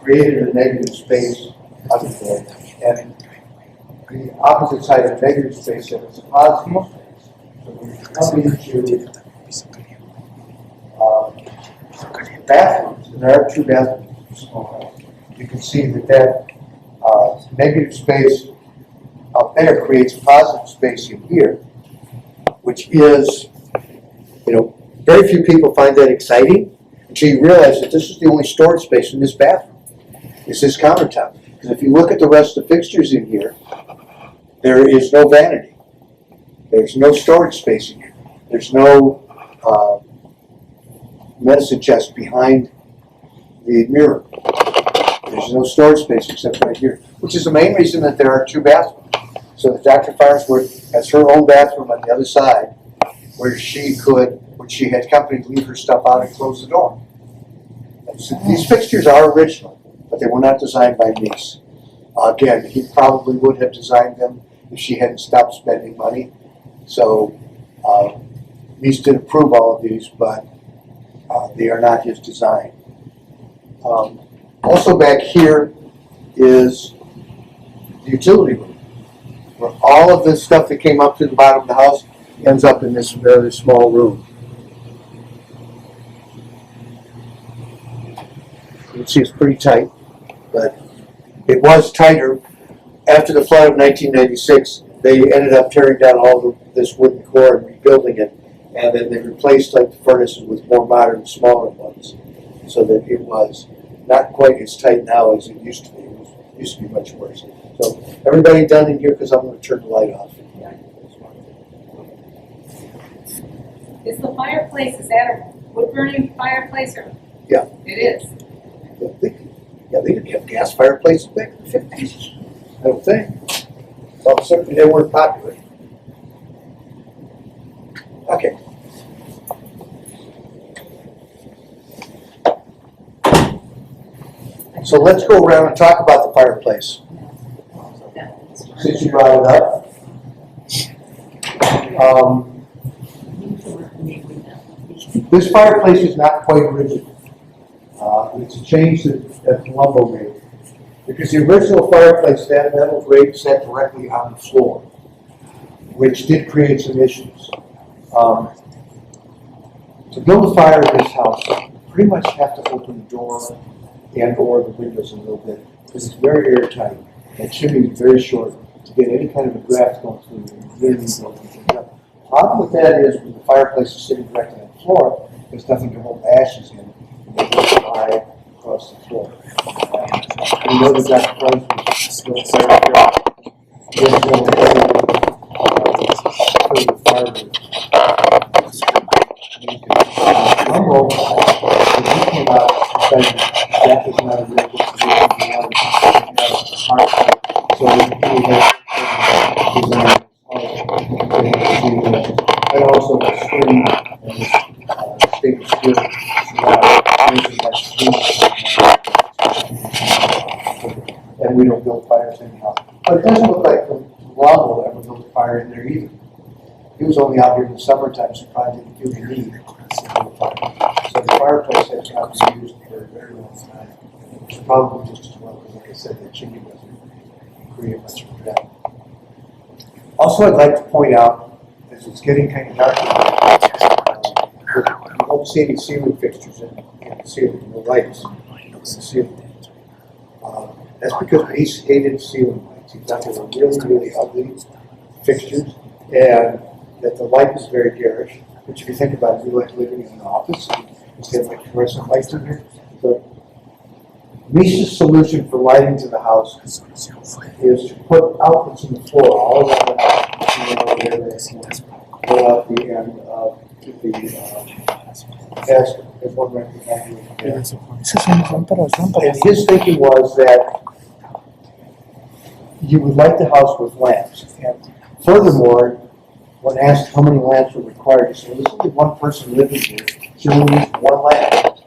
Speaker 3: Created a negative space under there, and the opposite side of the negative space that was a positive space. So when you come into bathrooms, and there are two bathrooms in this small house, you can see that negative space up there creates a positive space in here, which is, very few people find that exciting until you realize that this is the only storage space in this bathroom. Is this countertop. Because if you look at the rest of the fixtures in here, there is no vanity. There's no storage space in here. There's no medicine chest behind the mirror. There's no storage space except right here, which is the main reason that there are two bathrooms. So that Dr. Farnsworth has her own bathroom on the other side where she could, when she had company, leave her stuff out and close the door. So these fixtures are original, but they were not designed by Mies. Again, he probably would have designed them if she hadn't stopped spending money. So Mies did approve all of these, but they are not his design. Also back here is the utility room, where all of this stuff that came up to the bottom of the house ends up in this very small room. You can see it's pretty tight, but it was tighter. After the flood of 1996, they ended up tearing down all this wooden core and rebuilding it, and then they replaced the furnaces with more modern, smaller ones, so that it was not quite as tight now as it used to be. It used to be much worse. So everybody done in here, because I'm going to turn the light off.
Speaker 6: Is the fireplace, is that a wood-burning fireplace or?
Speaker 3: Yeah.
Speaker 6: It is.
Speaker 3: They didn't have gas fireplaces back in the 50s. I don't think. Well, certainly they weren't popular. Okay. So let's go around and talk about the fireplace. Since you brought it up. This fireplace is not quite original. It's a change that Colombo made. Because the original fireplace, that metal grate sat directly on the floor, which did create some issues. To build a fire in this house, you pretty much have to open the door and or the windows a little bit, because it's very airtight. That chimney is very short. To get any kind of a draft going through, you really need to open things up. The problem with that is when the fireplace is sitting directly on the floor, there's nothing to hold ashes in. They just fly across the floor. We know that Dr. Price was still fire. Colombo, when he came out, decided that was not a real good solution. So he had and also the screen and the stainless steel and we don't build fires anyhow. But it doesn't look like the Colombo he was only out here in the summertime, so probably didn't feel the need for the fire. So the fireplace has not been used for a very long time. It's probably just as well, because like I said, the chimney doesn't create much of that. Also, I'd like to point out, as it's getting kind of dark, you don't see any ceiling fixtures in the ceiling, no lights in the ceiling. That's because Ace hated ceiling lights. He thought they were really, really ugly fixtures, and that the light was very garish. Which, if you think about it, you like living in an office instead of like fluorescent lights in here. So, Misa's solution for lighting to the house is to put outlets in the floor all around the house. Pull out the end of the as one rectangle. And his thinking was that you would light the house with lamps. And furthermore, when asked how many lamps were required, he said, there's only one person living here. She only needs one lamp.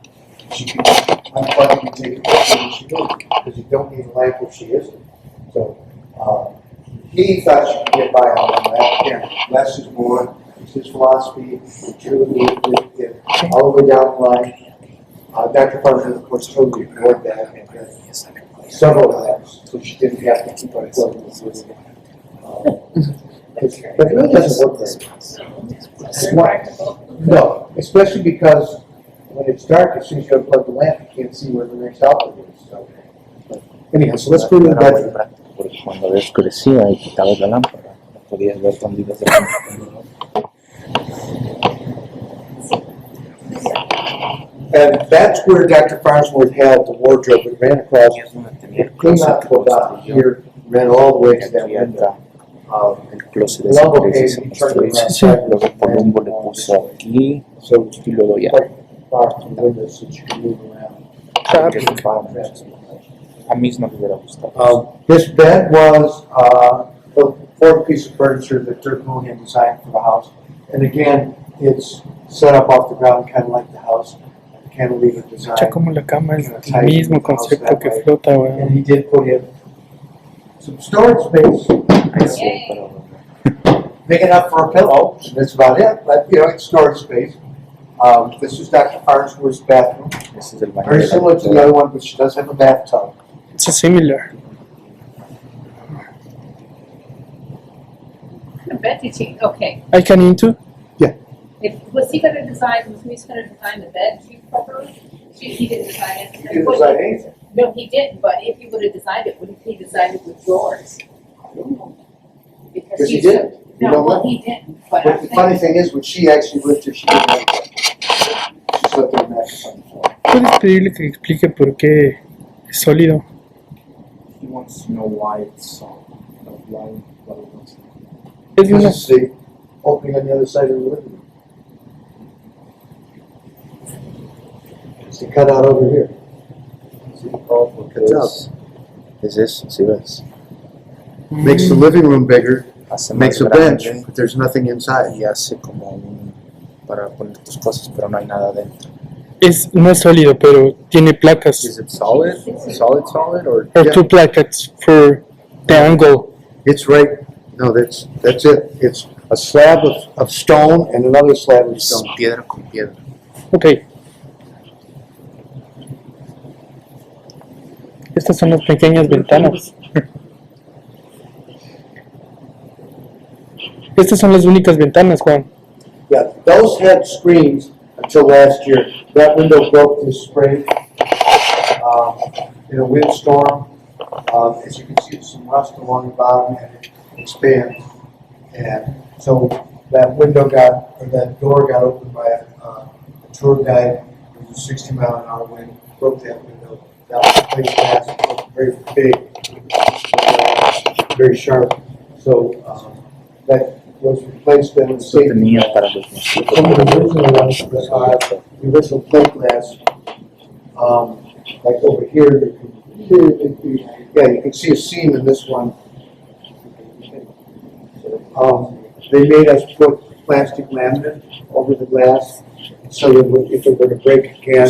Speaker 3: She can unplug it and take it when she needs it, because you don't need a lamp if she isn't. So he thought she could get by on one lamp. Again, less is more. It's his philosophy. He truly believed it all the way down the line. Dr. Farnsworth, of course, totally ignored that and had several lamps, so she didn't have to keep on plugging it with it. But it really doesn't work very well. No, especially because when it's dark, as soon as you unplug the lamp, you can't see where the next outlet is. So, anyhow, so let's go to the bedroom.
Speaker 5: Porque cuando oscurecía y quitabas la lámpara, no podías ver dónde ibas a poner.
Speaker 3: And that's where Dr. Farnsworth had the wardrobe. It ran across, it came out to about here, ran all the way to that window.
Speaker 5: El closet de esa se construyó, luego Columbo le puso aquí y luego ya. A mí no me hubiera gustado.
Speaker 3: This bed was the fourth piece of furniture that Dirk Mohan designed for the house. And again, it's set up off the ground, kind of like the house. Cantilever design.
Speaker 2: Como la cama es el mismo concepto que flota, güey.
Speaker 3: And he did put in some storage space. Big enough for a pillow, and that's about it. But you know, it's storage space. This is Dr. Farnsworth's bathroom. Very similar to the other one, but she does have a bathtub.
Speaker 2: It's similar.
Speaker 6: I bet you she, okay.
Speaker 2: I can into?
Speaker 6: Was he going to design, was Mies going to design the bed sheet properly? He didn't design it.
Speaker 3: He didn't design anything.
Speaker 6: No, he didn't, but if he would have designed it, wouldn't he design it with drawers?
Speaker 3: Because he didn't. You know
Speaker 6: No, well,
Speaker 3: what?
Speaker 6: he didn't, but
Speaker 3: But the funny thing is, when she actually lived here, she didn't make it. She slept in a mattress on the floor.
Speaker 2: ¿Puedes pedirle que explique por qué es sólido?
Speaker 5: He wants to know why it's soft. Why it wants to.
Speaker 2: Es una...
Speaker 3: This is the opening on the other side of the living room. It's the cutout over here. See, all cuts out.
Speaker 5: Es eso, si ves.
Speaker 3: Makes the living room bigger,
Speaker 5: Hace
Speaker 3: makes
Speaker 5: más
Speaker 3: a bench,
Speaker 5: grande
Speaker 3: but there's nothing inside.
Speaker 5: y hace como un para poner tus cosas, pero no hay nada dentro.
Speaker 2: No es sólido, pero tiene placas.
Speaker 5: Is it solid? Solid, or
Speaker 2: Or
Speaker 3: Yeah.
Speaker 2: two plackets for the angle.
Speaker 3: It's right, no, that's it. It's a slab of stone and another slab of
Speaker 5: es
Speaker 3: stone.
Speaker 5: piedra con piedra?
Speaker 2: Ok. Estas son las pequeñas ventanas. Estas son las únicas ventanas, Juan.
Speaker 3: Yeah, those had screens until last year. That window broke this spring in a windstorm. As you can see, there's some rust along the bottom and it expands. And so that door got opened by a tour guide. It was a 60-mile-an-hour wind, broke that window. That was plate glass, it was very big, very sharp. So that was replaced then with
Speaker 5: Esto
Speaker 3: safety.
Speaker 5: tenía para los mosquitos.
Speaker 3: Some of the original ones, the original plate glass, like over here, you can see a seam in this one. They made us put plastic laminate over the glass, so that if it were to break again,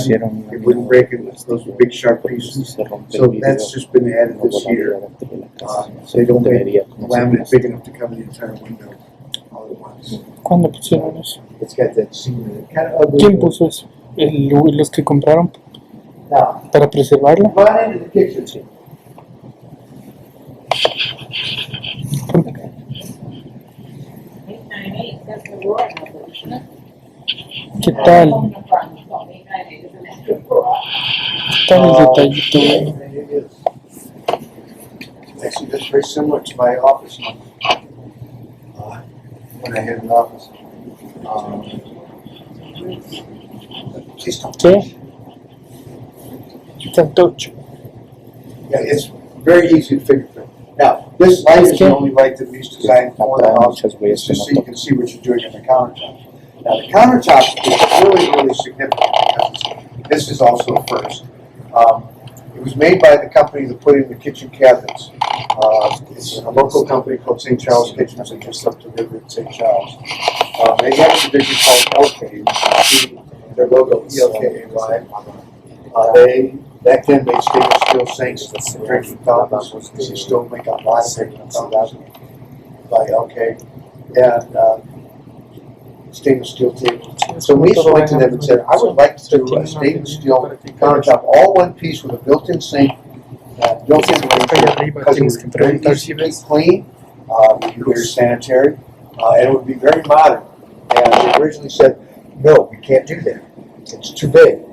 Speaker 3: it wouldn't break in those big sharp pieces. So that's just been added this year. So they don't make laminate big enough to cover the entire window all ones.
Speaker 2: ¿Cuándo pusieron eso?
Speaker 3: It's got that scene, kind of ugly.
Speaker 2: ¿Quién puso eso? ¿Los que compraron
Speaker 3: Now,
Speaker 2: para preservarla?
Speaker 3: run into the kitchen.
Speaker 2: ¿Qué tal? ¿Qué tal el detallito?
Speaker 3: It is. Actually, that's very similar to my office when I had an office. Please don't.
Speaker 2: ¿Qué? Santocho.
Speaker 3: Yeah, it's very easy to figure out. Now, this light is the only light that we designed for the house, just so you can see what you're doing on the countertop. Now, the countertop is really, really significant because this is also a first. It was made by the company that put in the kitchen cabinets. It's a local company called St. Charles Kitchens that just up the river in St. Charles. They have a division called LK. Their logo, ELKAY. They back then made stainless steel sinks and drinking fountains. They still make a lot of drinking fountains by LK. And stainless steel tables. So we went to them and said, I would like to do a stainless steel countertop, all one piece with a built-in sink, built-in range, because it was very easy to keep clean, it would be very sanitary, and it would be very modern. And they originally said, no, we can't do that. It's too big.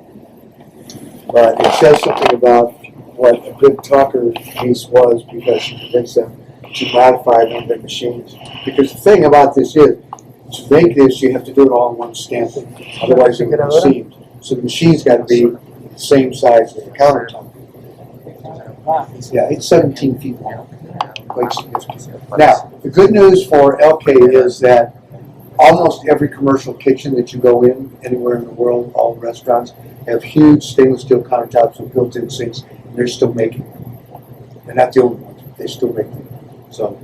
Speaker 3: But it says something about what a good talker piece was because she convinced them to modify one of their machines. Because the thing about this is, to make this, you have to do it all in one stamping. Otherwise, it would be seamed. So the machine's got to be the same size as the countertop. Yeah, it's 17 feet long. Quite significant. Now, the good news for LK is that almost every commercial kitchen that you go in, anywhere in the world, all restaurants, have huge stainless steel countertops with built-in sinks, and they're still making them. They're not the only ones, but they still make them. So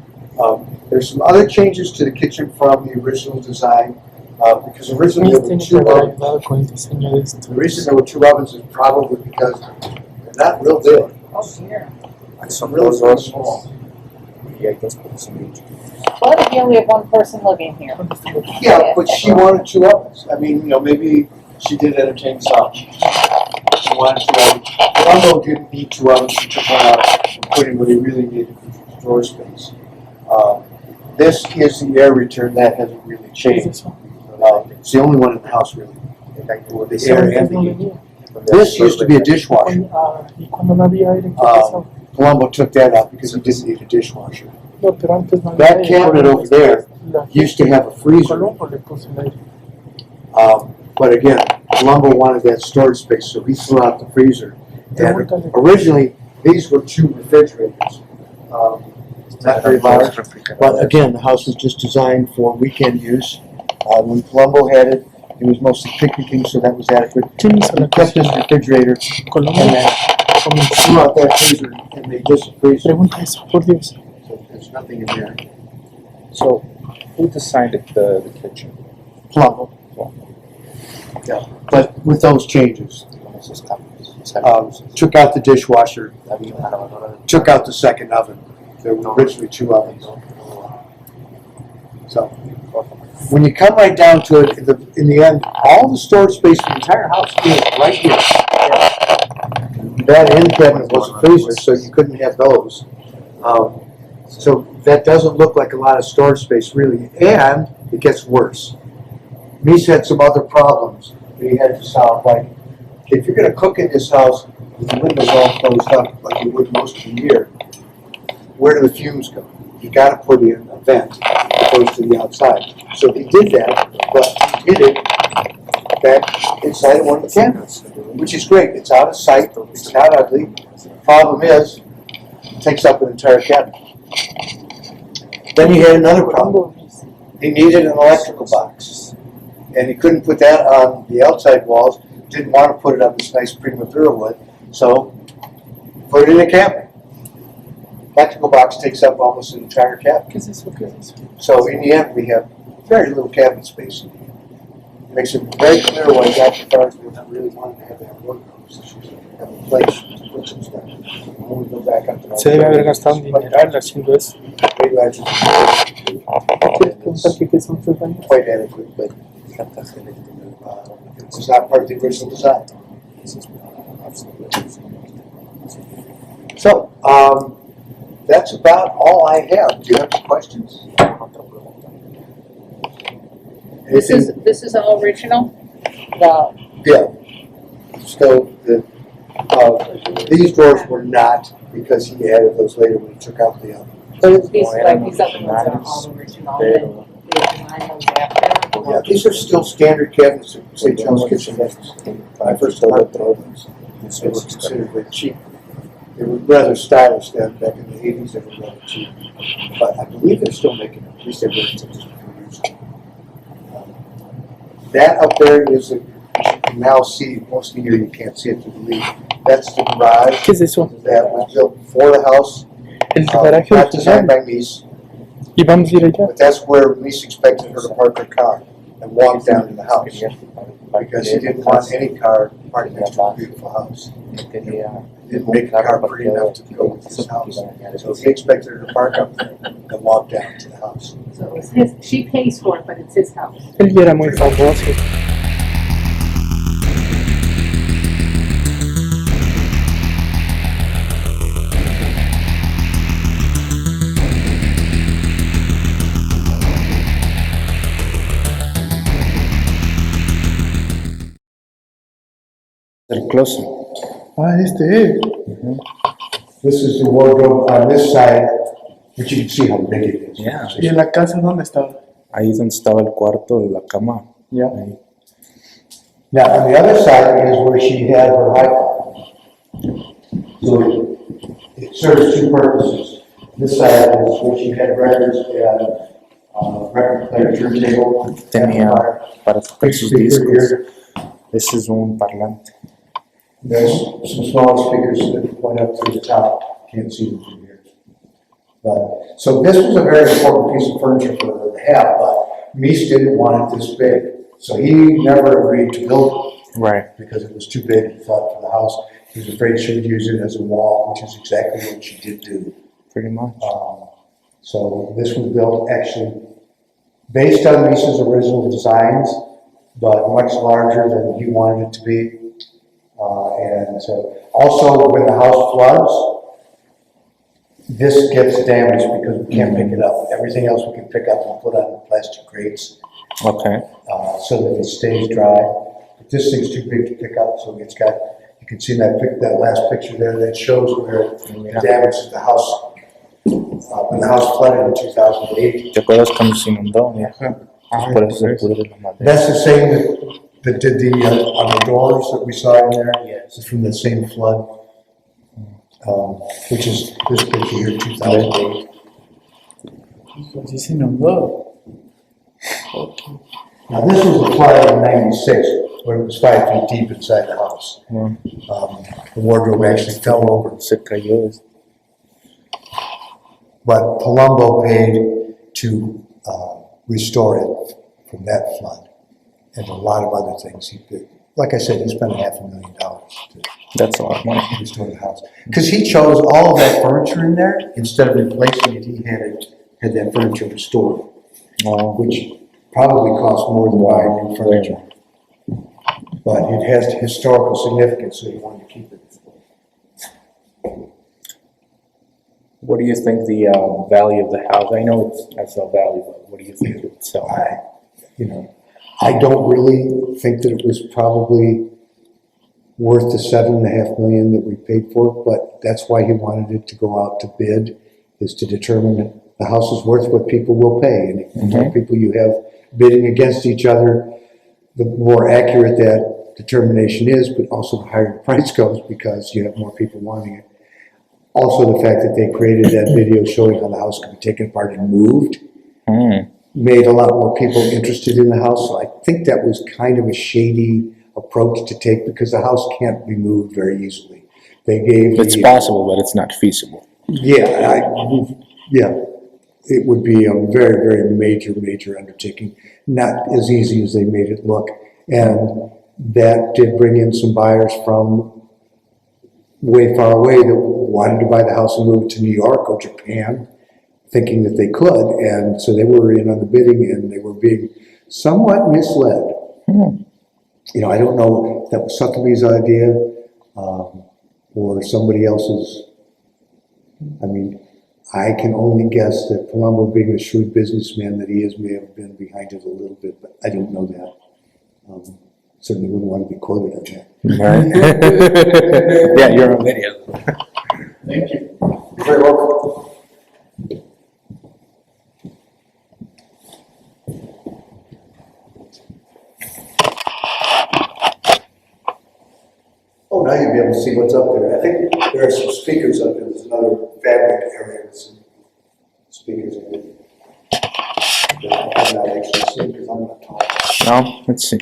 Speaker 3: there's some other changes to the kitchen from the original design, because originally there were two ovens. The reason there were two ovens is probably because they're not real big. It's really, really small.
Speaker 7: What if you only have one person living here?
Speaker 3: Yeah, but she wanted two ovens. I mean, maybe she did entertain some. She wanted two ovens. Colombo didn't need two ovens. She took one out and put in what he really needed, which was drawer space. This is the air return. That hasn't really changed. It's the only one in the house, really. The air and the heat. This used to be a dishwasher. Colombo took that out because he didn't need a dishwasher. That cabinet over there used to have a freezer. But again, Colombo wanted that storage space, so he threw out the freezer. And originally, these were two refrigerators. Not very large, but again, the house was just designed for weekend use. When Colombo had it, it was mostly picnicking, so that was adequate. He kept this refrigerator and then threw out that freezer and made this a freezer. So there's nothing in there.
Speaker 1: So, who designed the kitchen?
Speaker 3: Colombo. Yeah, but with those changes. Took out the dishwasher, took out the second oven. There were originally two ovens. So, when you come right down to it, in the end, all the storage space for the entire house is right here. That end cabinet was a freezer, so you couldn't have those. So that doesn't look like a lot of storage space, really, and it gets worse. Mies had some other problems that he had to solve, like, if you're going to cook in this house with the windows all closed up, like you would most of the year, where do the fumes go? You got to put in a vent that goes to the outside. So he did that, but he did it back inside of one of the cabinets, which is great. It's out of sight. It's not ugly. The problem is, it takes up an entire cabinet. Then he had another problem. He needed an electrical box, and he couldn't put that on the outside walls. Didn't want to put it on this nice Primavera wood, so put it in a cabinet. Electrical box takes up almost an entire cabinet. So in the end, we have very little cabinet space. It makes it very clear why Dr. Farnsworth really wanted to have that wardrobe, so she should have a place to put some stuff. When we go back up to
Speaker 2: Se debe haber gastado un dineral haciendo eso.
Speaker 3: Maybe I just quite adequate, but it was not part of the original design. So, that's about all I have. Do you have any questions?
Speaker 7: This is all original? The,
Speaker 3: Yeah. So these drawers were not, because he added those later when he took out the other.
Speaker 7: so these other ones are all original, and they design those after?
Speaker 3: Yeah, these are still standard cabinets at St. John's Kitchen. When I first started with those, they were considered very cheap. They were rather stylish then, back in the 80s, they were rather cheap. But I believe they're still making them, at least they were just a few years ago. That up there is, you can now see, most of you can't see it, to believe. That's the garage
Speaker 2: ¿Qué es eso?
Speaker 3: that was built before the house,
Speaker 2: El garaje
Speaker 3: not designed
Speaker 2: original.
Speaker 3: by Mies,
Speaker 2: Y vamos a ir allá.
Speaker 3: but that's where Mies expected her to park her car and walk down to the house. Because he didn't want any car parked next to a beautiful house. Didn't make the car pretty enough to go with his house. So he expected her to park up there and walk down to the house.
Speaker 6: So it was his, she pays for it, but it's his house.
Speaker 2: Él ya era muy famoso.
Speaker 5: El closet.
Speaker 3: Este. This is the wardrobe on this side, but you can see how big it is.
Speaker 5: Yeah.
Speaker 2: ¿Y en la casa dónde estaba?
Speaker 5: Ahí donde estaba el cuarto, la cama.
Speaker 2: Ya.
Speaker 5: Ahí.
Speaker 3: Now, on the other side is where she had her hi-fi. So it serves two purposes. This side is where she had records and record player turntable.
Speaker 5: Tenía para tocar sus
Speaker 3: Speaker
Speaker 5: discos.
Speaker 3: here.
Speaker 5: Ese es un parlante.
Speaker 3: There's some small speakers that point up through the top. Can't see them from here. But, so this was a very important piece of furniture for her to have, but Mies didn't want it this big. So he never agreed to build it.
Speaker 5: Right.
Speaker 3: Because it was too big, he thought, for the house. He was afraid she would use it as a wall, which is exactly what she did do.
Speaker 5: Pretty much.
Speaker 3: So this was built actually based on Mies's original designs, but much larger than he wanted it to be. And so also when the house floods, this gets damaged because we can't pick it up. Everything else we can pick up and put on the plastic crates
Speaker 5: Okay.
Speaker 3: so that it stays dry. But this thing's too big to pick up, so it's got, you can see that last picture there that shows where it damages the house. When the house flooded in 2008.
Speaker 5: ¿Te acuerdas cuando se inundó? Por eso se pudre la madera.
Speaker 3: That's the same that did the, on the doors that we saw in there. Yes. It's from the same flood, which is this picture here, 2008.
Speaker 2: Sí se inundó.
Speaker 3: Now this was a flood in 96, where it was 5 feet deep inside the house.
Speaker 5: Yeah.
Speaker 3: The wardrobe actually fell over.
Speaker 5: Se cayó.
Speaker 3: But Palumbo paid to restore it from that flood, and a lot of other things he did. Like I said, he spent $500,000 to
Speaker 5: That's a lot of money.
Speaker 3: restore the house. Because he chose all of that furniture in there, instead of replacing it, he had that furniture restored, which probably cost more than buying new furniture. But it has historical significance, so he wanted to keep it.
Speaker 5: What do you think the value of the house? I know it has no value, but what do you think it would sell?
Speaker 3: I don't really think that it was probably worth the $7.5 million that we paid for it, but that's why he wanted it to go out to bid, is to determine that the house is worth what people will pay. And the more people you have bidding against each other, the more accurate that determination is, but also the higher the price goes because you have more people wanting it. Also, the fact that they created that video showing how the house could be taken apart and moved made a lot more people interested in the house. So I think that was kind of a shady approach to take because the house can't be moved very easily. They gave
Speaker 5: It's possible, but it's not feasible.
Speaker 3: Yeah, it would be a very, very major undertaking. Not as easy as they made it look. And that did bring in some buyers from way far away that wanted to buy the house and move it to New York or Japan thinking that they could, and so they were in on the bidding, and they were being somewhat misled. You know, I don't know if that was Sotheby's idea or somebody else's. I mean, I can only guess that Palumbo, being the shrewd businessman that he is, may have been behind it a little bit, but I don't know that. Certainly wouldn't want to be quoted on that.
Speaker 1: Right. Yeah, you're on video.
Speaker 3: Thank you. You're very welcome. Oh, now you'll be able to see what's up there. I think there are some speakers up there. There's another fabric area with some speakers in it. I'm not actually seeing because I'm not tall.
Speaker 1: No, let's see.